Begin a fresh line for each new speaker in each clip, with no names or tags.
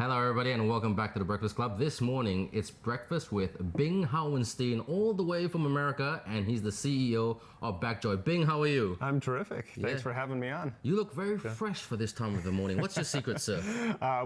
Hello, everybody, and welcome back to the Breakfast Club. This morning, it's breakfast with Bing Howenstein, all the way from America, and he's the CEO of Backjoy. Bing, how are you?
I'm terrific. Thanks for having me on.
You look very fresh for this time of the morning. What's your secret, sir?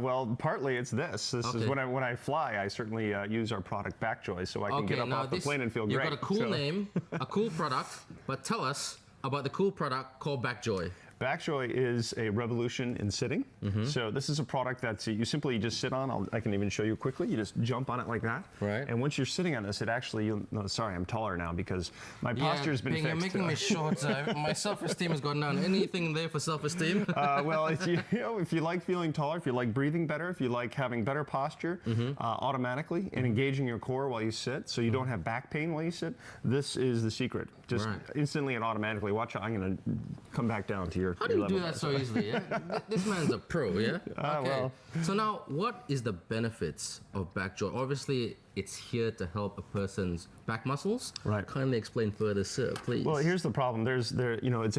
Well, partly it's this. This is when I fly, I certainly use our product Backjoy, so I can get up off the plane and feel
You've
great.
got a cool name, a cool product, but tell us about the cool product called Backjoy.
Backjoy is a revolution in sitting. So this is a product that you simply just sit on. I can even show you quickly. You just jump on it like that.
Right.
And once you're sitting on this, it actually, sorry, I'm taller now because my posture's been
Bing,
fixed.
You're making me short. My self-esteem has gone down. Anything there for self-esteem?
Well, if you like feeling taller, if you like breathing better, if you like having better posture automatically and engaging your core while you sit so you don't have back pain while you sit, this is the secret. Just instantly and automatically. Watch, I'm going to come back down to your
How do you do that so easily? Yeah? This man's a pro, yeah? Okay.
Well.
So now, what is the benefits of Backjoy? Obviously, it's here to help a person's back muscles.
Right.
Kindly explain further, sir, please.
Well, here's the problem. It's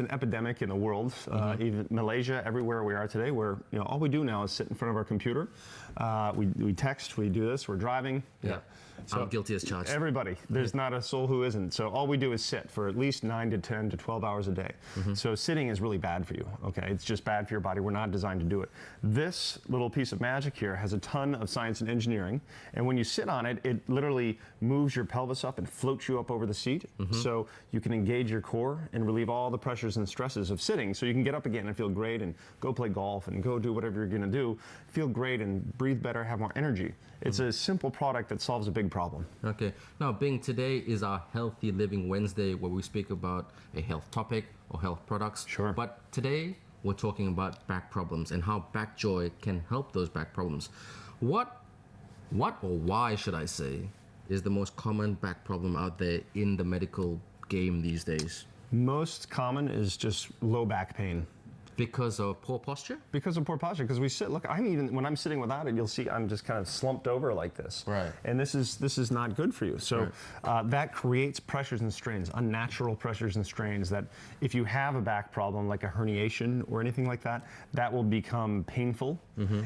an epidemic in the world, even Malaysia, everywhere we are today, where all we do now is sit in front of our computer. We text, we do this, we're driving.
Yeah. So I'm guilty as charged.
Everybody. There's not a soul who isn't. So all we do is sit for at least 9 to 10 to 12 hours a day. So sitting is really bad for you, okay? It's just bad for your body. We're not designed to do it. This little piece of magic here has a ton of science and engineering. And when you sit on it, it literally moves your pelvis up and floats you up over the seat. So you can engage your core and relieve all the pressures and stresses of sitting. So you can get up again and feel great and go play golf and go do whatever you're going to do. Feel great and breathe better, have more energy. It's a simple product that solves a big problem.
Okay. Now, Bing, today is our Healthy Living Wednesday where we speak about a health topic or health products.
Sure.
But today, we're talking about back problems and how Backjoy can help those back problems. What or why should I say is the most common back problem out there in the medical game these days?
Most common is just low back pain.
Because of poor posture?
Because of poor posture. Because we sit. Look, when I'm sitting without it, you'll see I'm just kind of slumped over like this.
Right.
And this is not good for you. So that creates pressures and strains, unnatural pressures and strains. That if you have a back problem like a herniation or anything like that, that will become painful.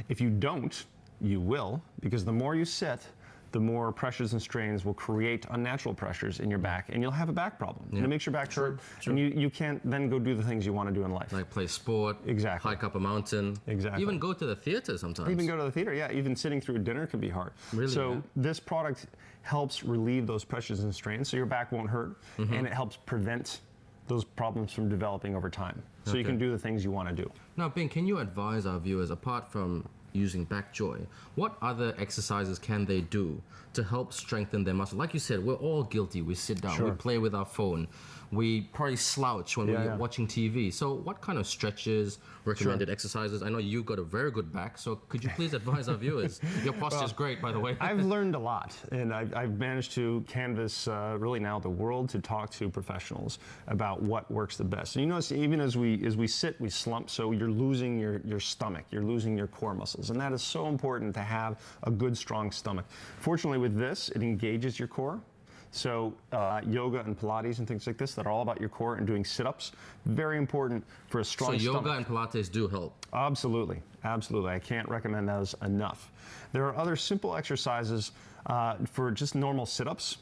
If you don't, you will, because the more you sit, the more pressures and strains will create unnatural pressures in your back, and you'll have a back problem. And it makes your back hurt, and you can't then go do the things you want to do in life.
Like play sport, hike up a mountain, even go to the theater sometimes.
Even go to the theater, yeah. Even sitting through dinner can be hard.
Really?
So this product helps relieve those pressures and strains, so your back won't hurt, and it helps prevent those problems from developing over time. So you can do the things you want to do.
Now, Bing, can you advise our viewers, apart from using Backjoy, what other exercises can they do to help strengthen their muscle? Like you said, we're all guilty. We sit down, we play with our phone, we probably slouch when we're watching TV. So what kind of stretches, recommended exercises? I know you've got a very good back, so could you please advise our viewers? Your posture's great, by the way.
I've learned a lot, and I've managed to canvas really now the world to talk to professionals about what works the best. And you notice even as we sit, we slump, so you're losing your stomach, you're losing your core muscles. And that is so important to have a good, strong stomach. Fortunately, with this, it engages your core. So yoga and Pilates and things like this that are all about your core and doing sit-ups, very important for a strong stomach.
So yoga and Pilates do help?
Absolutely, absolutely. I can't recommend those enough. There are other simple exercises for just normal sit-ups.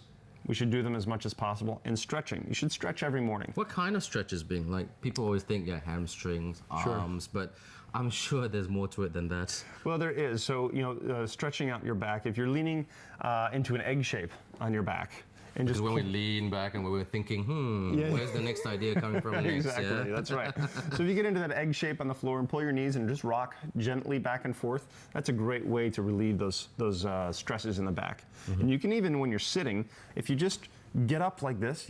We should do them as much as possible. And stretching. You should stretch every morning.
What kind of stretches, Bing? Like, people always think, hamstrings, arms, but I'm sure there's more to it than that.
Well, there is. So, stretching out your back. If you're leaning into an egg shape on your back, and just
when we lean back and we're thinking, where's the next idea coming from next?
Exactly, that's right. So if you get into that egg shape on the floor and pull your knees and just rock gently back and forth, that's a great way to relieve those stresses in the back. And you can even, when you're sitting, if you just get up like this,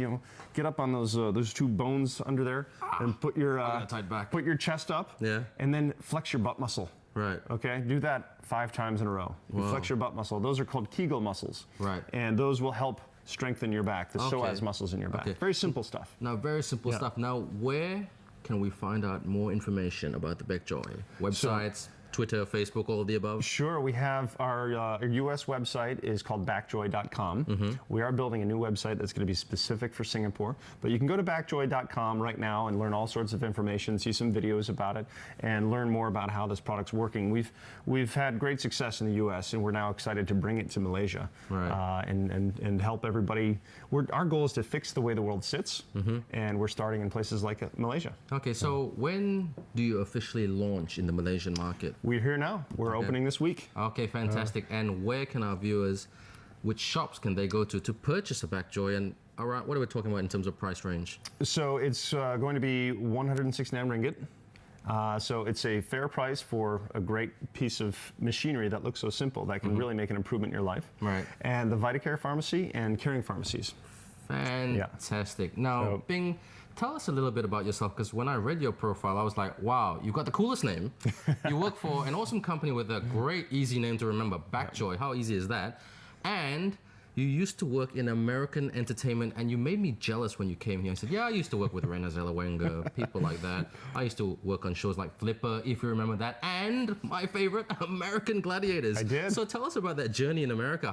get up on those two bones under there and put your
tight back.
Put your chest up, and then flex your butt muscle.
Right.
Okay. Do that 5 times in a row. You flex your butt muscle. Those are called Kegel muscles.
Right.
And those will help strengthen your back, the psoas muscles in your back. Very simple stuff.
Now, very simple stuff. Now, where can we find out more information about the Backjoy? Websites? Twitter, Facebook, all of the above?
Sure. We have our US website is called backjoy.com. We are building a new website that's going to be specific for Singapore. But you can go to backjoy.com right now and learn all sorts of information, see some videos about it, and learn more about how this product's working. We've had great success in the US, and we're now excited to bring it to Malaysia and help everybody. Our goal is to fix the way the world sits, and we're starting in places like Malaysia.
Okay, so when do you officially launch in the Malaysian market?
We're here now. We're opening this week.
Okay, fantastic. And where can our viewers, which shops can they go to purchase a Backjoy? And around, what are we talking about in terms of price range?
So it's going to be 169 ringgit. So it's a fair price for a great piece of machinery that looks so simple that can really make an improvement in your life.
Right.
And the VitaCare pharmacy and caring pharmacies.
Fantastic. Now, Bing, tell us a little bit about yourself, because when I read your profile, I was like, wow, you've got the coolest name. You work for an awesome company with a great, easy name to remember, Backjoy. How easy is that? And you used to work in American entertainment, and you made me jealous when you came here. I said, yeah, I used to work with Rena Zellweger, people like that. I used to work on shows like Flipper, if you remember that, and my favorite, American Gladiators.
I did.
So tell us about that journey in America.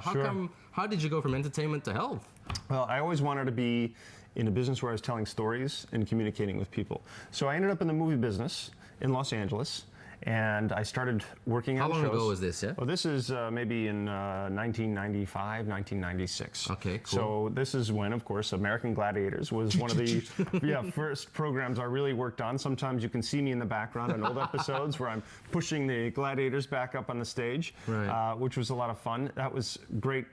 How did you go from entertainment to health?
Well, I always wanted to be in a business where I was telling stories and communicating with people. So I ended up in the movie business in Los Angeles, and I started working on shows.
How long ago was this, yeah?
Well, this is maybe in 1995, 1996.
Okay, cool.
So this is when, of course, American Gladiators was one of the first programs I really worked on. Sometimes you can see me in the background in old episodes where I'm pushing the gladiators back up on the stage, which was a lot of fun. That was great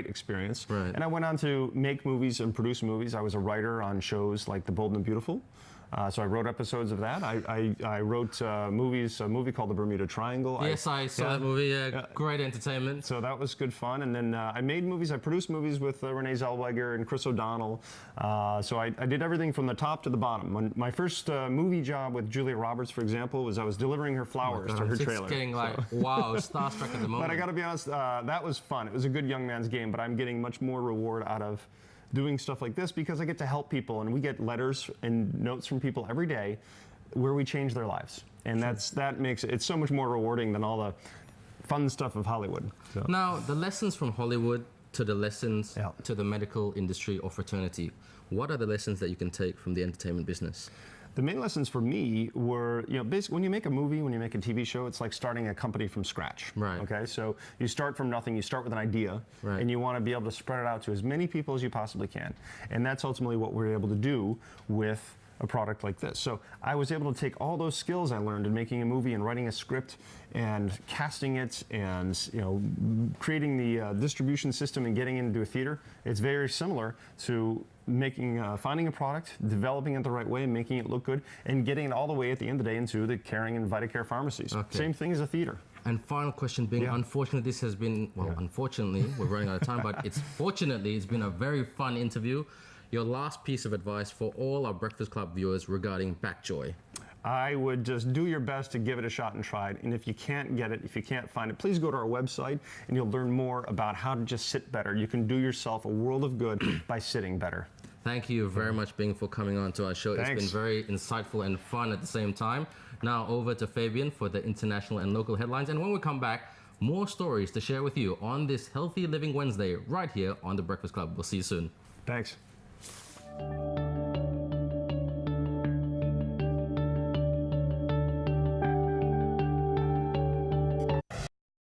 experience.
Right.
And I went on to make movies and produce movies. I was a writer on shows like The Bold and the Beautiful. So I wrote episodes of that. I wrote movies, a movie called The Bermuda Triangle.
Yes, I saw that movie. Great entertainment.
So that was good fun. And then I made movies. I produced movies with Renee Zellweger and Chris O'Donnell. So I did everything from the top to the bottom. When my first movie job with Julia Roberts, for example, was I was delivering her flowers to her trailer.
It's getting like, wow, starstruck at the moment.
But I got to be honest, that was fun. It was a good young man's game, but I'm getting much more reward out of doing stuff like this because I get to help people, and we get letters and notes from people every day where we change their lives, and that makes it so much more rewarding than all the fun stuff of Hollywood. So.
Now, the lessons from Hollywood to the lessons to the medical industry or fraternity, what are the lessons that you can take from the entertainment business?
The main lessons for me were, basically when you make a movie, when you make a TV show, it's like starting a company from scratch.
Right.
Okay, so you start from nothing, you start with an idea, and you want to be able to spread it out to as many people as you possibly can. And that's ultimately what we're able to do with a product like this. So I was able to take all those skills I learned in making a movie and writing a script and casting it and creating the distribution system and getting it into a theater. It's very similar to finding a product, developing it the right way, making it look good, and getting it all the way at the end of the day into the caring and VitaCare pharmacies.
Okay.
Same thing as a theater.
And final question being, unfortunately, this has been, unfortunately, we're running out of time, but it's been a very fun interview. Your last piece of advice for all our Breakfast Club viewers regarding Backjoy.
I would just do your best to give it a shot and try it. And if you can't get it, if you can't find it, please go to our website and you'll learn more about how to just sit better. You can do yourself a world of good by sitting better.
Thank you very much, Bing, for coming on to our show.
Thanks.
It's been very insightful and fun at the same time. Now over to Fabian for the international and local headlines. And when we come back, more stories to share with you on this Healthy Living Wednesday right here on The Breakfast Club. We'll see you soon.
Thanks.